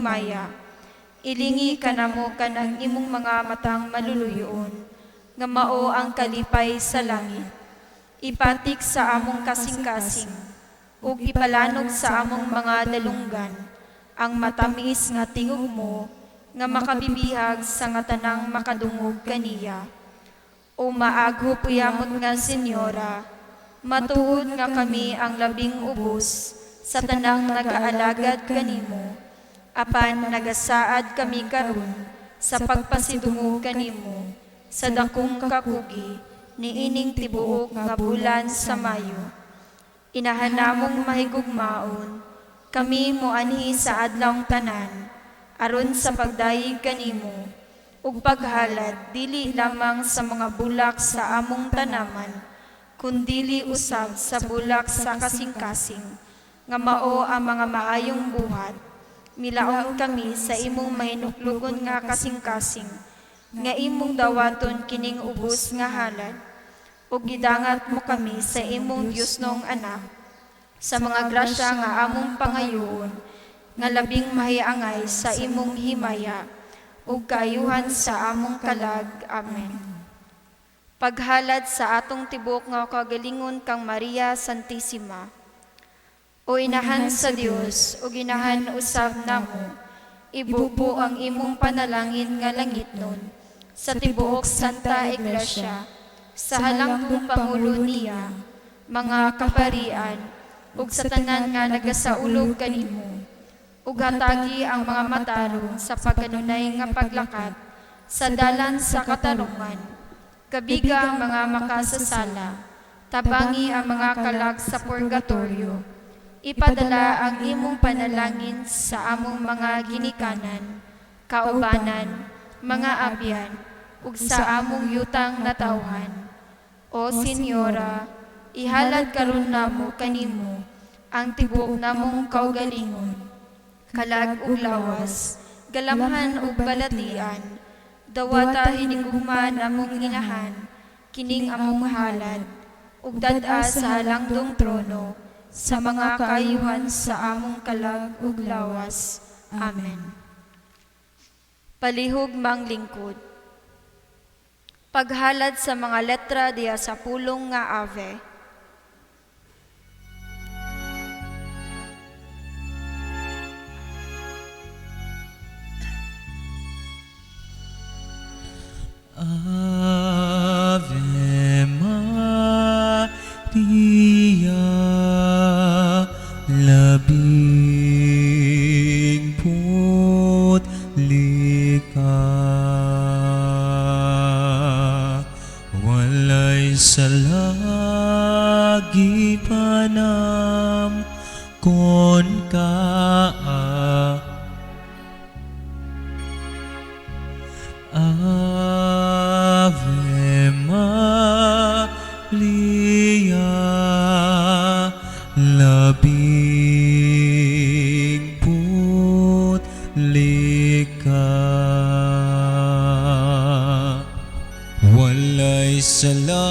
himaya. Ilingi kanamo kanang imong mga matang maluluyoon, nga mao ang kalipay sa langit. Ipatik sa among kasing-kasing, ug ipalanog sa among mga dalunggan, ang matamis nga tingog mo, nga makabibihag sa nga tanang makadungog kaniya. O maagho puyamot nga Senyora, matuod nga kami ang labing ubos, sa tanang nagaalagad kanimo, apan nagasaad kami karon sa pagpasidungog kanimo, sa dakong kakugi, niining tibuok nga bulan sa Mayo. Inahanamong mahigugmaon, kami moanhi sa adlawng tanan, aron sa pagdayeg kanimo, ug paghalad dili lamang sa mga bulak sa among tanaman, kundili usab sa bulak sa kasing-kasing, nga mao ang mga maayong buhat. Milaong kami sa imong mahinuklugon nga kasing-kasing, nga imong dawaton kining ubos nga halad, ug gidangat mo kami sa imong Diosnong anak, sa mga grasya nga among pangayoon, nga labing mahiangay sa imong himaya, ug kaayuhan sa among kalag. Amen. Paghalad sa atong tibok nga kagalingon kang Maria Santissima. O inahan sa Dios, o ginahan usab namo, ibubo ang imong panalangin nga langitnon, sa tibuok Santa Iglesia, sa halangdong Pangulo niya, mga kaparian, ug sa tanan nga nagasaulog kanimo, ug hatagi ang mga matarong sa pagkanunay nga paglakat, sa dalan sa katarungan, kabiga ang mga makasasala, tabangi ang mga kalag sa purgatorio, ipadala ang imong panalangin sa among mga ginikanan, kaubanan, mga abyan, ug sa among yutang natawhan. O Senyora, ihalad karon namo kanimo ang tibuok namong kaugalingon, kalag ug lawas, galamhan ug balatian, dawata hinigugma namong inahan, kining among halad, ug dad-a sa halangdong trono, sa mga kaayuhan sa among kalag ug lawas. Amen. Palihog mang lingkod. Paghalad sa mga letra diya sa pulong nga Ave. Ave Maria, labing putli ka, walay salagi panam kon ka. Ave Maria, labing putli ka, walay salagi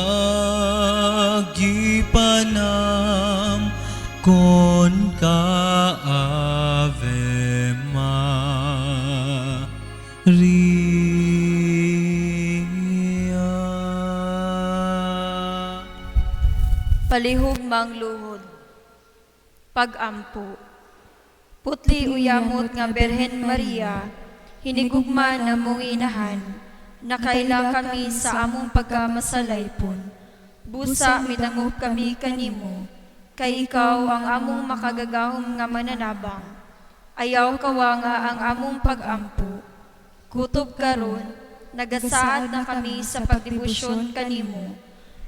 panam kon ka. Ave Maria. Palihog mang luhod. Pag-ampo. Putli uyamot nga Berhen Maria, hinigugma na mong inahan, nakaila kami sa among pagkamasalaypon. Busa minangog kami kanimo, kay ikaw ang among makagagahom nga mananabang. Ayaw kawa nga ang among pag-ampo. Kutob karon, nagasaad na kami sa pagdebosyon kanimo,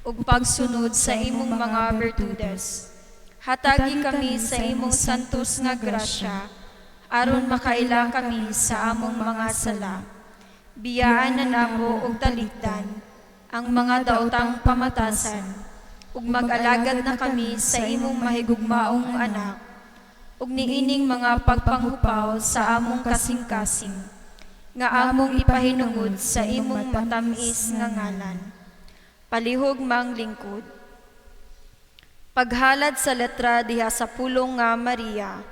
ug pagsunod sa imong mga bertudes. Hatagi kami sa imong santos nga grasya, aron makaila kami sa among mga sala. Biyaan na namo og talikdan ang mga daotang pamatasan, ug mag-alagad na kami sa imong mahigugmaong anak, ug niining mga pagpanghupaw sa among kasing-kasing, nga among ipahinungod sa imong matamis nga ngalan. Palihog mang lingkod. Paghalad sa letra diha sa pulong nga Maria.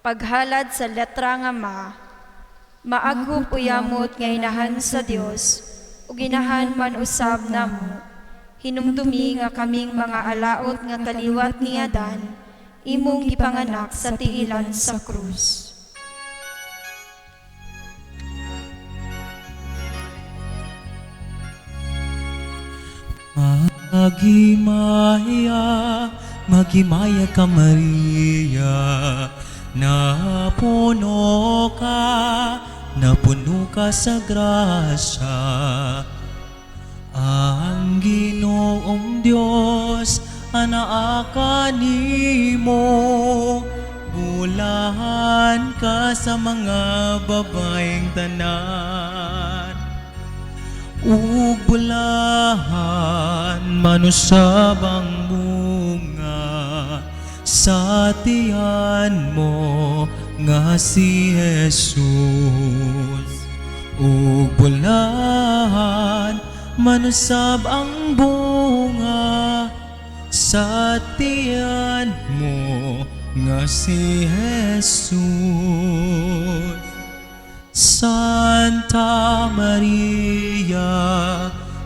Paghalad sa letra nga maaghup uyamot nga inahan sa Dios, ug inahan man usab namo. Hinumdumi nga kaming mga alaot nga kaliwat ni Adan, imong gipanganak sa tiilan sa krus. Maghimaya ka Maria, napuno ka sa grasya. Ang Ginoong Diyos, anaa nimo, bulahan ka sa mga babaeng tanan. Ug bulahan manusab ang bunga sa tiyan mo nga si Jesus. Ug bulahan manusab ang bunga sa tiyan mo nga si Jesus. Santa Maria,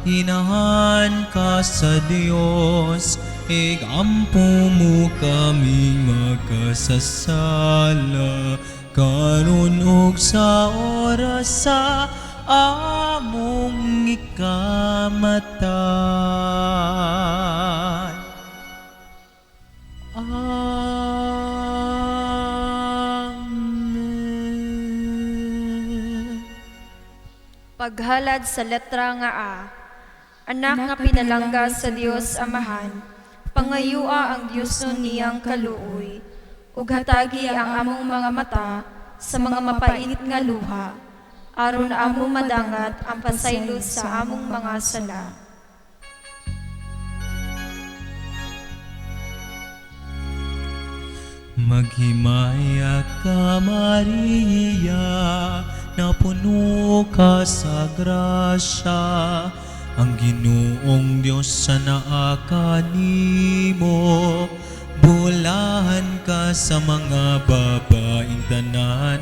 inahan ka sa Dios, igampo mo kami magkasasala, karon ug sa oras sa among ikamatay. Paghalad sa letra nga anak nga pinalangga sa Dios Amahan, pangayua ang Dios nun niyang kaluoy, ug hatagi ang among mga mata sa mga mapait nga luha, aron amo madangat ang pasaylo sa among mga sala. Maghimaya ka Maria, napuno ka sa grasya. Ang Ginoong Diyos anaa nimo, bulahan ka sa mga babaeng tanan.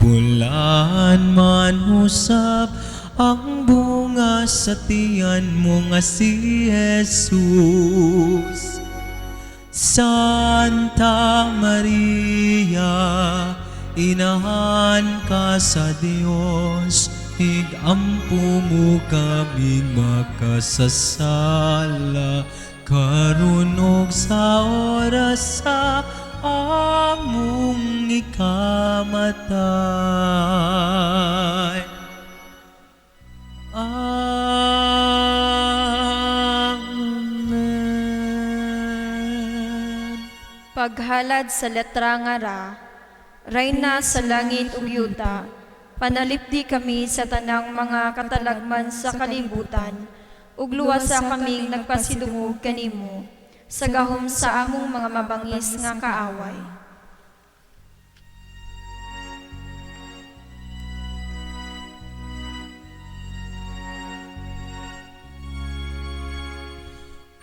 Bulahan man usab ang bunga sa tiyan mo nga si Jesus. Santa Maria, inahan ka sa Dios, igampo mo kami makasasala, karon ug sa oras sa among ikamatay. Paghalad sa letra nga Rayna sa langit ug yuta, panalipdi kami sa tanang mga katalagman sa kalibutan, ug luwasa kaming nagpasidungog kanimo, sa gahom sa among mga mabangis nga kaaway.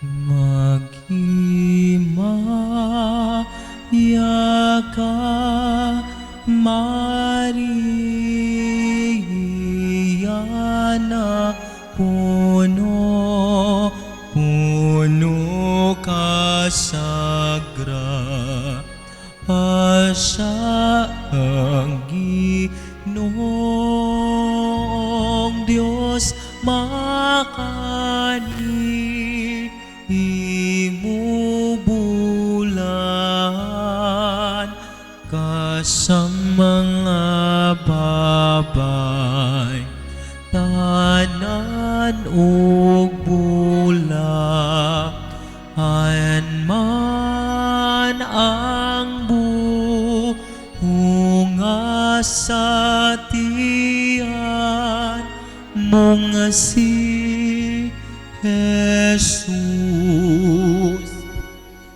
Maghimaya ka Maria, na puno ka sa grasya. Ang Ginoong Diyos bulahan ka sa mga babay tanan ug bulahan man ang bunga sa tiyan mo nga si Jesus.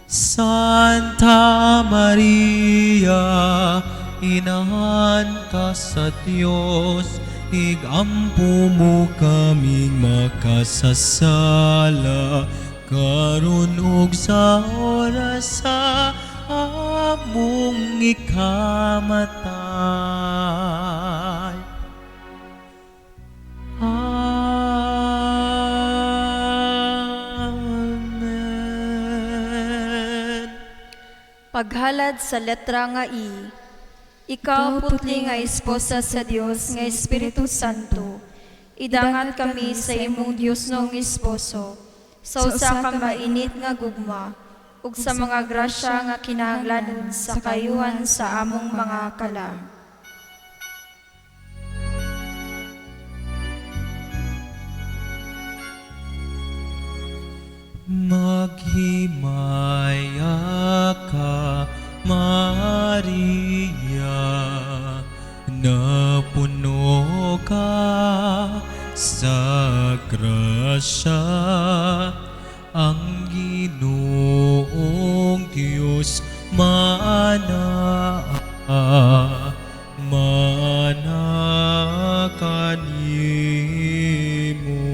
Santa Maria, inahan ka sa Dios, igampo mo kaming makasasala, karon ug sa oras sa among ikamatay. Amen. Paghalad sa letra nga I. Ikaw putli nga esposa sa Dios nga Espiritu Santo, idangat kami sa imong Dios nong esposo, sa usa ka mainit nga gugma, ug sa mga grasya nga kinahanglanon sa kayuhan sa among mga kalag. Maghimaya ka, Maria, na puno ka sa grasya. Ang Ginoong Diyos mana kanimo.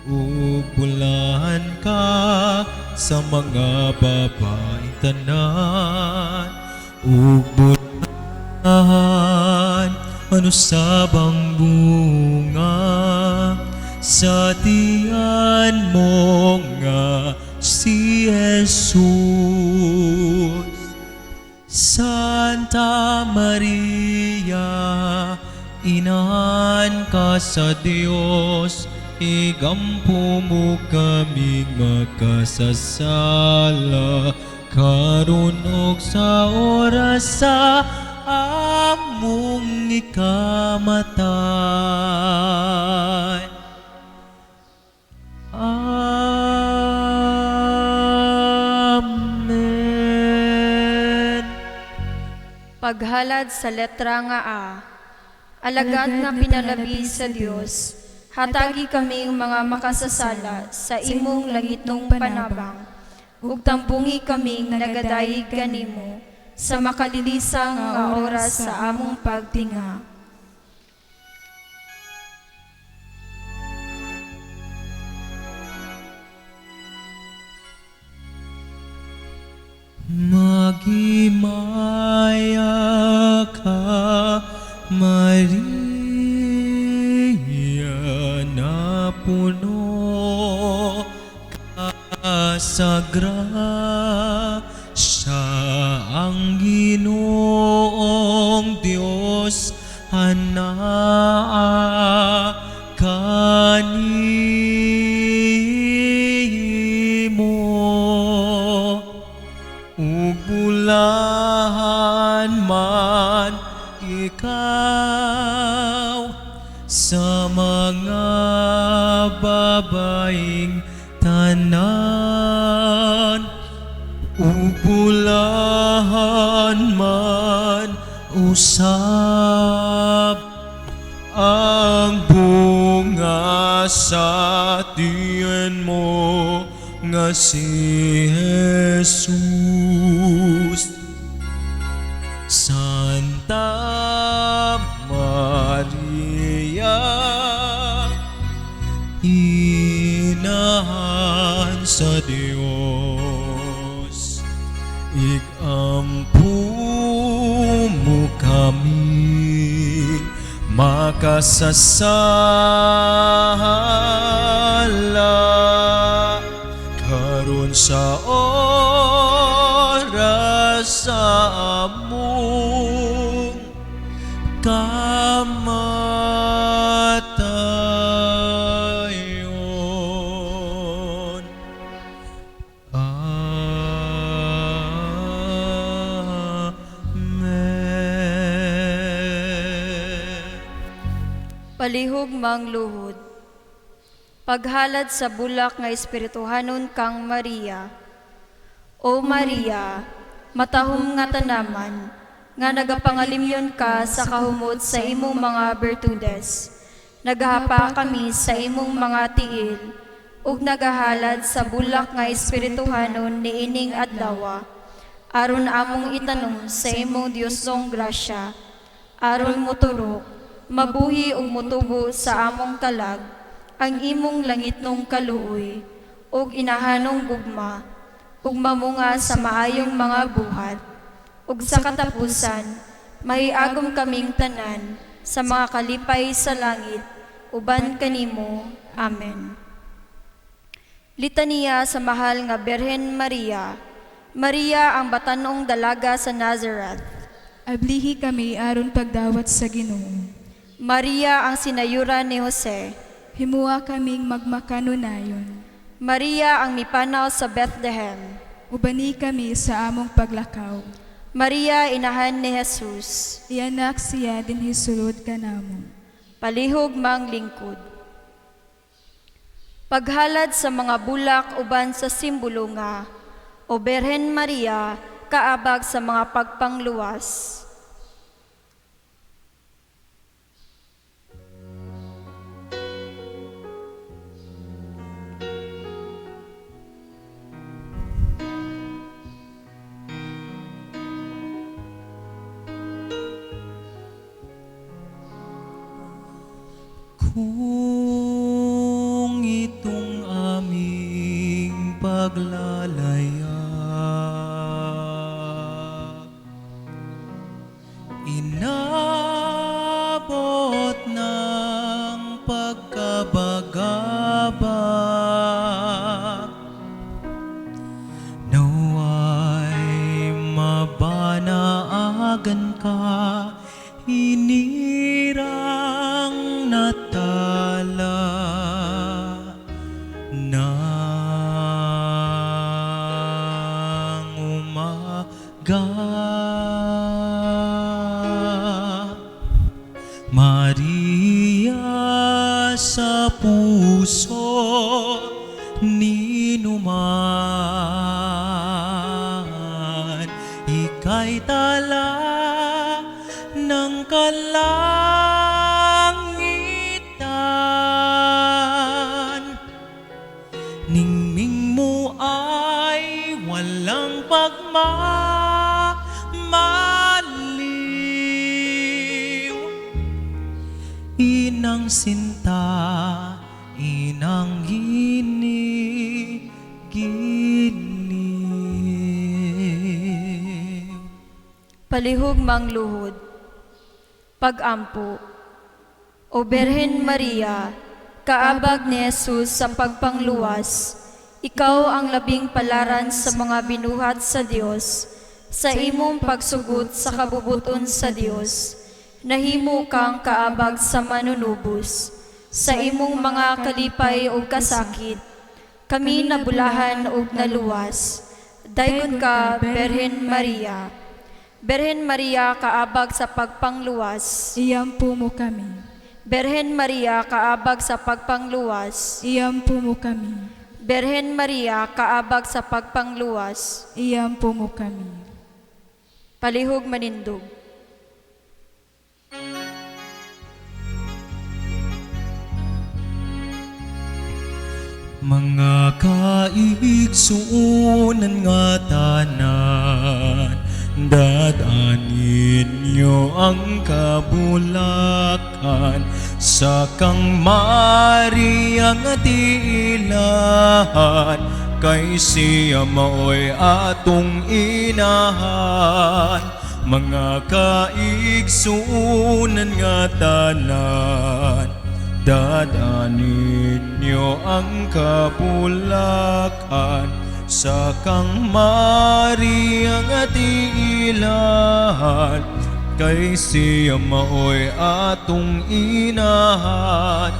Ubulan ka sa mga babaeng tanan, ubulan manusabang bunga sa tiyan mo nga si Jesus. Santa Maria, inahan ka sa Diyos, igampo mo kami makasasala, karon ug sa oras sa among ikamatay. Amen. Paghalad sa letra nga A. Alagad nga pinalabi sa Dios, hatagi kaming mga makasasala sa imong langitnong panabang, ug tambungi kaming nagadayig kanimo sa makalilisang nga oras sa among pagtinga. Maghimaya ka, Maria, na puno ka sa grasya. Ang Ginoong Diyos hanaa kanimo. Ugulahan man ikaw sa mga babaeng tanan, ugulahan man usab ang bunga sa tiyan mo nga si Jesus. Santa Maria, inahan sa Dios, igampo mo kami makasasala, karon sa oras sa among kamatayon. Amen. Palihog mang luhod. Paghalad sa bulak nga espirituhanon kang Maria. O Maria, matahom nga tanaman, nga nagapangalimyon ka sa kahumot sa imong mga bertudes. Naghapa kami sa imong mga tiil, ug nagahalad sa bulak nga espirituhanon niining adlaw, aron among itanong sa imong Diosong grasya, aron moturok, mabuhi ug motubo sa among kalag, ang imong langitnong kaluoy, ug inahanong gugma, ug mamunga sa maayong mga buhat. Ug sa katapusan, mahiagom kaming tanan sa mga kalipay sa langit, uban kanimo. Amen. Litania sa mahal nga Birhen Maria. Maria ang batanong dalaga sa Nazareth. Ablihi kami aron pagdawat sa Ginoo. Maria ang sinayuran ni Jose. Himua kaming magmakanunayon. Maria ang mipanaw sa Bethlehem. Ubani kami sa among paglakaw. Maria inahan ni Jesus. Ianak siya din hisulod kanamo. Palihog mang lingkod. Paghalad sa mga bulak uban sa simbolo nga, O Birhen Maria, kaabag sa mga pagpangluwas. Kung itong aming paglalaya, inabot ng pagkabagabag, naway mabanaagan ka, hinirang natala ng umaga. Maria sa puso ninuman, ika'y tala ng kalangitan. Ningning mo ay walang pagmamaliw. Inang sinta, inang giniginig. Palihog mang luhod. Pagampo. O Birhen Maria, kaabag ni Jesus sa pagpangluwas, ikaw ang labing palaran sa mga binuhat sa Dios, sa imong pagsugot sa kabubuton sa Dios. Nahimo kang kaabag sa manunubos, sa imong mga kalipay o kasakit, kami nabulahan o naluwas. Dayon ka, Birhen Maria. Birhen Maria, kaabag sa pagpangluwas. Iyampu mo kami. Birhen Maria, kaabag sa pagpangluwas. Iyampu mo kami. Birhen Maria, kaabag sa pagpangluwas. Iyampu mo kami. Palihog manindog. Mga kaigsuunan nga tanan, dadanin niyo ang kabulakan sa kang Maria nga tiilahan, kay siya maoy atong inahan. Mga kaigsuunan nga tanan, dadanin niyo ang kabulakan sa kang Maria nga tiilahan, kay siya maoy atong inahan.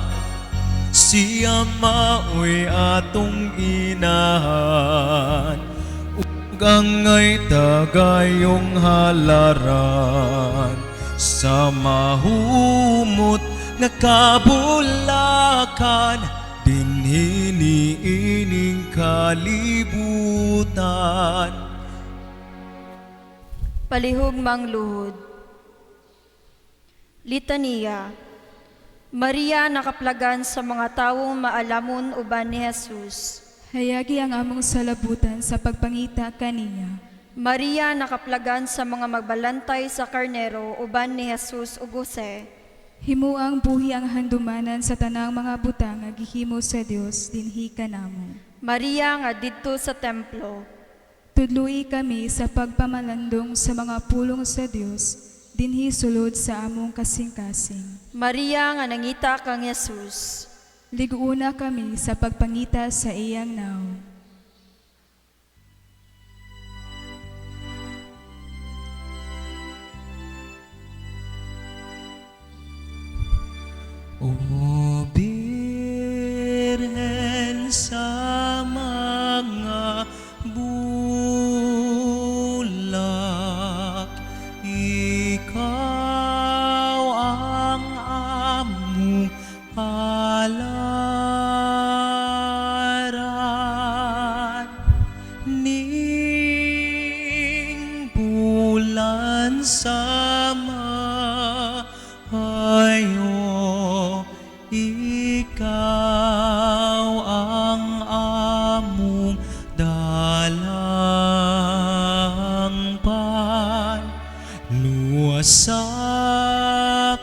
Siya maoy atong inahan, ug angay tagayong halaran sa mahumot nga kabulakan, dinhi ining kalibutan. Palihog mang luhod. Litania. Maria nakaplagan sa mga tawong maalamon uban ni Jesus. Hayagi ang among salabutan sa pagpangita kaniya. Maria nakaplagan sa mga magbalantay sa karnero uban ni Jesus ug Jose. Himuang buhi ang handumanan sa tanang mga butang nga gihimo sa Dios dinhi kanamo. Maria nga didto sa templo. Tudloi kami sa pagpamalandong sa mga pulong sa Dios, dinhi sulod sa among kasing-kasing. Maria nga nangita kang Jesus. Liguna kami sa pagpangita sa iyang naw. O Birhen sa mga bulak, ikaw ang among halaran. Ning bulan sama ayo, ikaw ang among dalang pan. Luwasa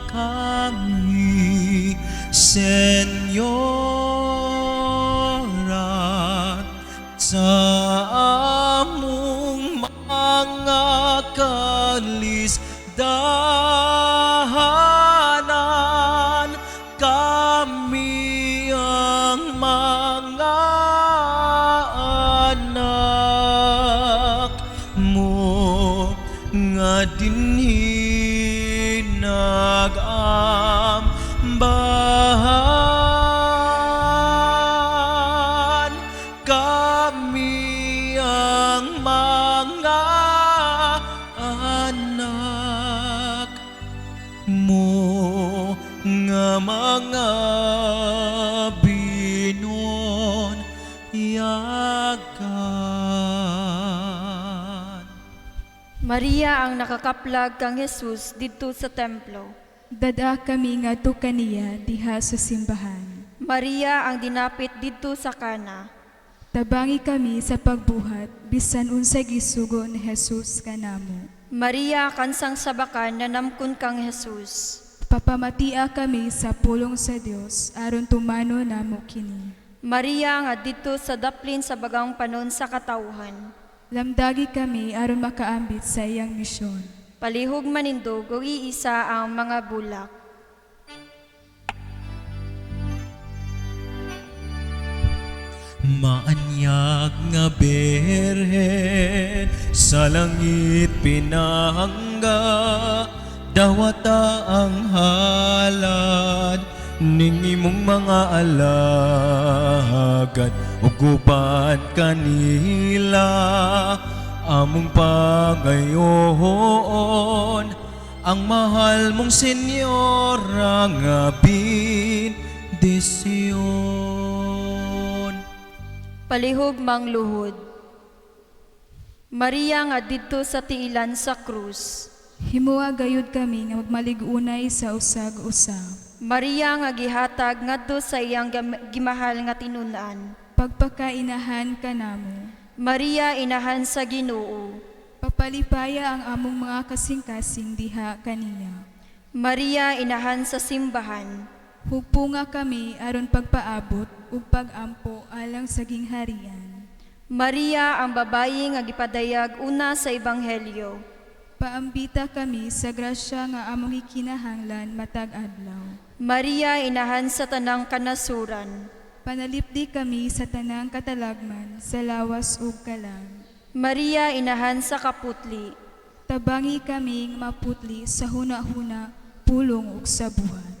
kami, Senyora, sa among mga kalisdahanan. Kami ang mga anak mo nga dinhi nag-ambahan. Kami ang mga anak mo nga mga binon yagan. Maria ang nakakaplag kang Jesus didto sa templo. Dada kami nga kaniya diha sa simbahan. Maria ang dinapit didto sa kana. Tabangi kami sa pagbuhat, bisan unsay gisugo ni Jesus kanamo. Maria kansang sabakan na namkon kang Jesus. Papamatia kami sa pulong sa Dios aron tumano namo kini. Maria nga didto sa daplin sa bagang panon sa katawhan. Lamdagi kami aron makaambit sa iyang misyon. Palihog manindog o iisa ang mga bulak. Maanyag nga berhen, sa langit pinahangga, dawata ang halad ning imong mga alagad, uguban kanila among pangayoon. Ang mahal mong Senyora nga bendisyon. Palihog mangluhod. Maria nga didto sa tiilan sa krus. Himuwa gayud kami nga magmaligunay sa usag-usag. Maria nga gihatag ngadto sa iyang gimahal nga tinun-an. Pagpakainahan kanamo. Maria inahan sa Ginoo. Papalipaya ang among mga kasing-kasing diha kaniya. Maria inahan sa simbahan. Hugpo nga kami aron pagpaabot ug pagampo alang sa gingharian. Maria ang babayi nga gipadayag una sa ebanghelyo. Paambita kami sa grasya nga among ikinahanglan matag adlaw. Maria inahan sa tanang kanasuran. Panalipdi kami sa tanang katalagman sa lawas ug kalang. Maria inahan sa kaputli. Tabangi kaming maputli sa huna-huna, pulong ug sa buhat.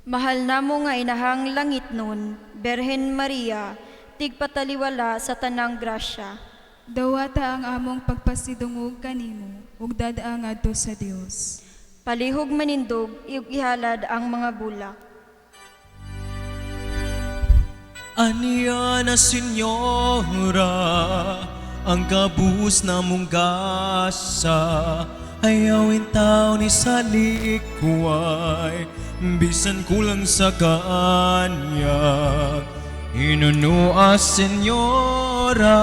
Mahal namo nga inahang langit nun, Berhen Maria, tigpataliwala sa tanang grasya. Dawata ang among pagpasidungog kanimo ug dada ngadto sa Dios. Palihog manindog, ihalad ang mga bulak. Aniya na Senyora, ang kabus na mong gasa, ayawin tao ni salikuay, bisan kulang sa kaanyag. Inunua Senyora,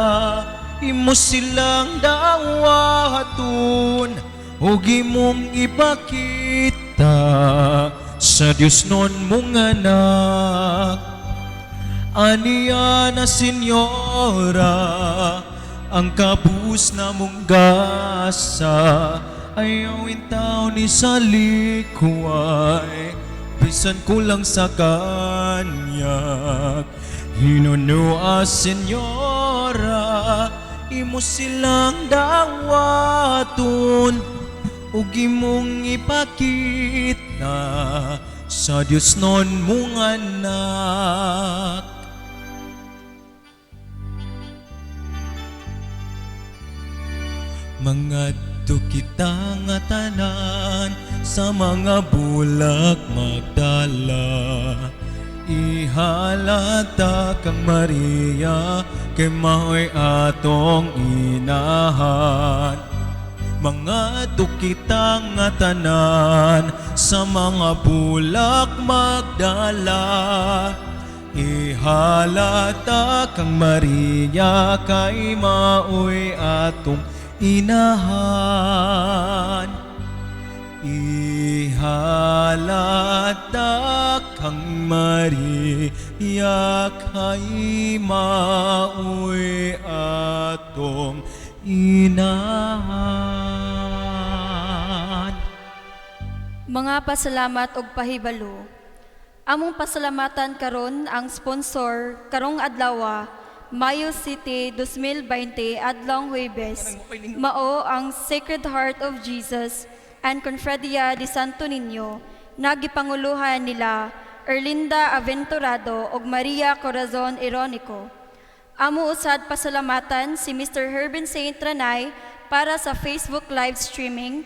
imo silang dawaton, ug imong ipakita sa Dios non mong anak. Aniya na Senyora, ang kabus na mong gasa, ayaw intaw ni sa likuay, bisan kulang sa kanyak. Hinunua, Senyora, imo silang dawaton, ug imong ipakita sa Dios non mong anak. Mga kita nga tanan sa mga bulag magdala, ihalata kang Maria kay maoy atong inahan. Mga kita nga tanan sa mga bulag magdala, ihalata kang Maria kay maoy atong inahan. Ihalata kang Maria kay maoy atong inahan. Mga pasalamat og pahibalo. Among pasalamatan karon ang sponsor karong adlaw, Mayo City 2020 adlong Huwebes. Mao ang Sacred Heart of Jesus and Confradia de Santo Niño. Nagipanguluhan nila Erlinda Aventurado ug Maria Corazon Ironico. Amo usad pasalamatan si Mr. Herben Saint Ranay para sa Facebook live streaming,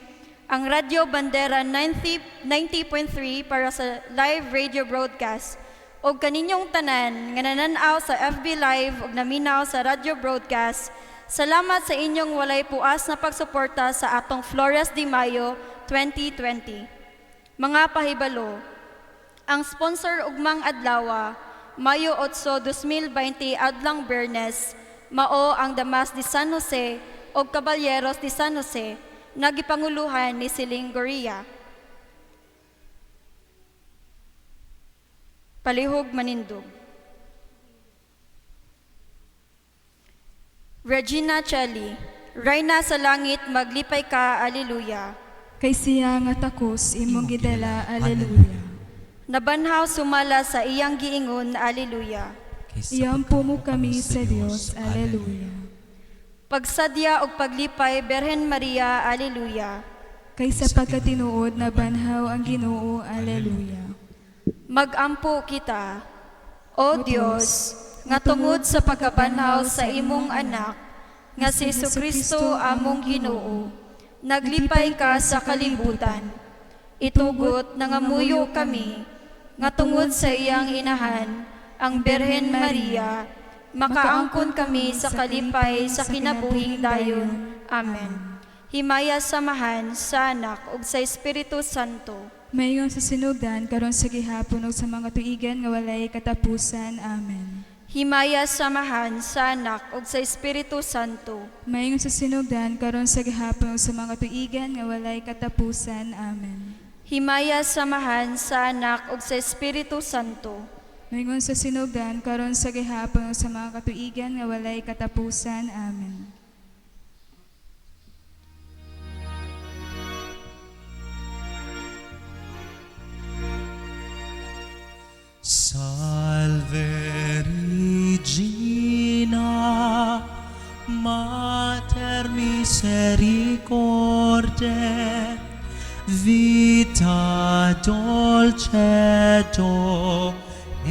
ang Radyo Bandera 90.3 para sa live radio broadcast, ug kaninyong tanan nga nananaw sa FB Live ug naminaw sa radio broadcast. Salamat sa inyong walay puas na pagsuporta sa atong Flores de Mayo 2020. Mga pahibalo, ang sponsor ugmang adlaw, Mayo 8, 2020 adlang Bernes, mao ang Damas de San Jose ug Caballeros de San Jose, nagipanguluhan ni Siling Goria. Palihog Manindog. Regina Cheli, Rayna sa langit, maglipay ka, Alleluia. Kay siya nga takos imong gidala, Alleluia. Nabanhaw sumala sa iyang giingon, Alleluia. Iyampo mo kami sa Dios, Alleluia. Pagsadya og paglipay, Berhen Maria, Alleluia. Kay sa pagkatinuod na banhaw ang Ginoo, Alleluia. Magampo kita, O Dios, nga tungod sa pagkabanhaw sa imong anak, nga si Jesucristo among Ginoo, naglipay ka sa kalibutan. Itugot na ngamuyo kami, nga tungod sa iyang inahan, ang Berhen Maria, makaangkon kami sa kalipay sa kinabuhing dayon. Amen. Himaya samahan sa anak ug sa Espiritu Santo. Mayon sa sinugdan karon sa gihapon ug sa mga tuigan nga walay katapusan. Amen. Himaya samahan sa anak ug sa Espiritu Santo. Mayon sa sinugdan karon sa gihapon ug sa mga tuigan nga walay katapusan. Amen. Himaya samahan sa anak ug sa Espiritu Santo. Mayon sa sinugdan karon sa gihapon ug sa mga katuigan nga walay katapusan. Amen. Salve Regina, Mater misericordiae, vita dulcedo,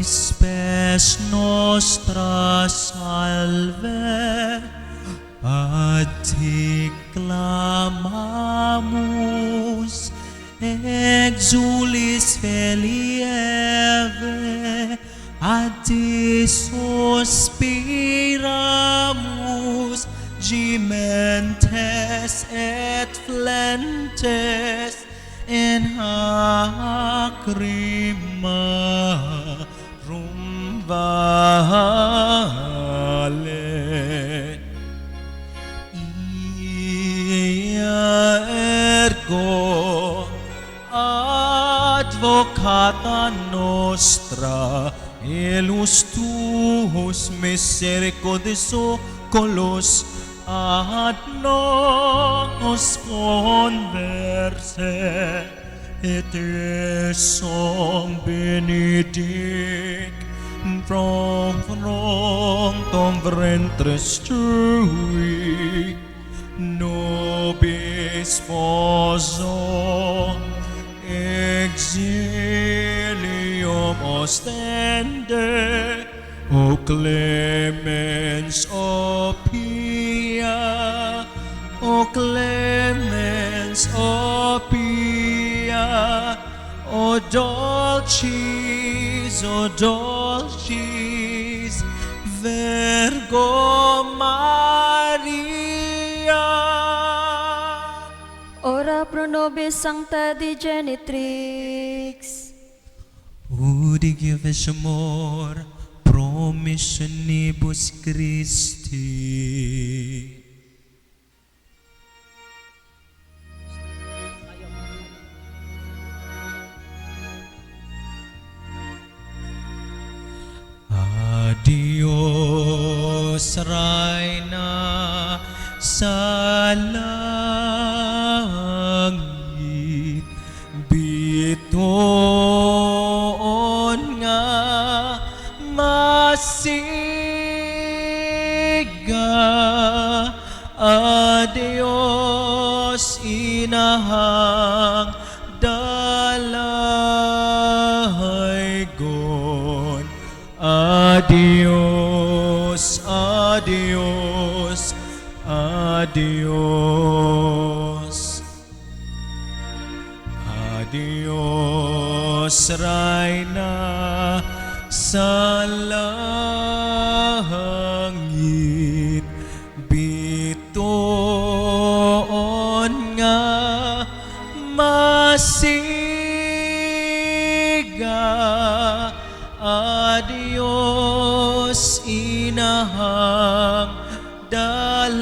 spes nostra salve, a te clamamus, exulis felieve, a te suspiramus, gementes et flentes in lacrimarum vale. Ia ergo advocata nostra, elus tuus misericordis oculos ad nos converse, et esum benedic from tom ventris tui, nobis sposo exilium ostende, o clemens, o pia, o clemens, o pia, o dulcis, Virgo Maria. Ora pro nobis sancta Dei Genitrix. Udige amor, promissionibus Christi. Adios, Reina sa langit, bitoon nga masiga. Adios, inahang dalaygon. Adios, adios, adios. Adios, Reina sa langit, bitoon nga masiga. Adios, inahang dalaygon.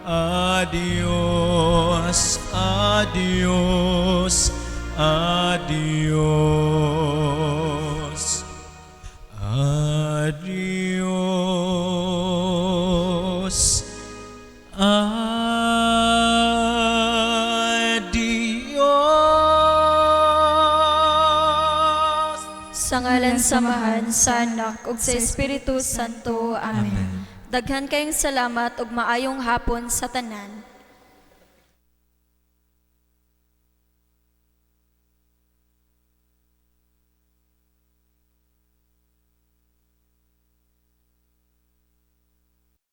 Adios, adios, adios. Adios, adios. Sa ngalan samahan sa Anak ug sa Espiritu Santo. Amen. Daghan kayong salamat ug maayong hapon sa tanan.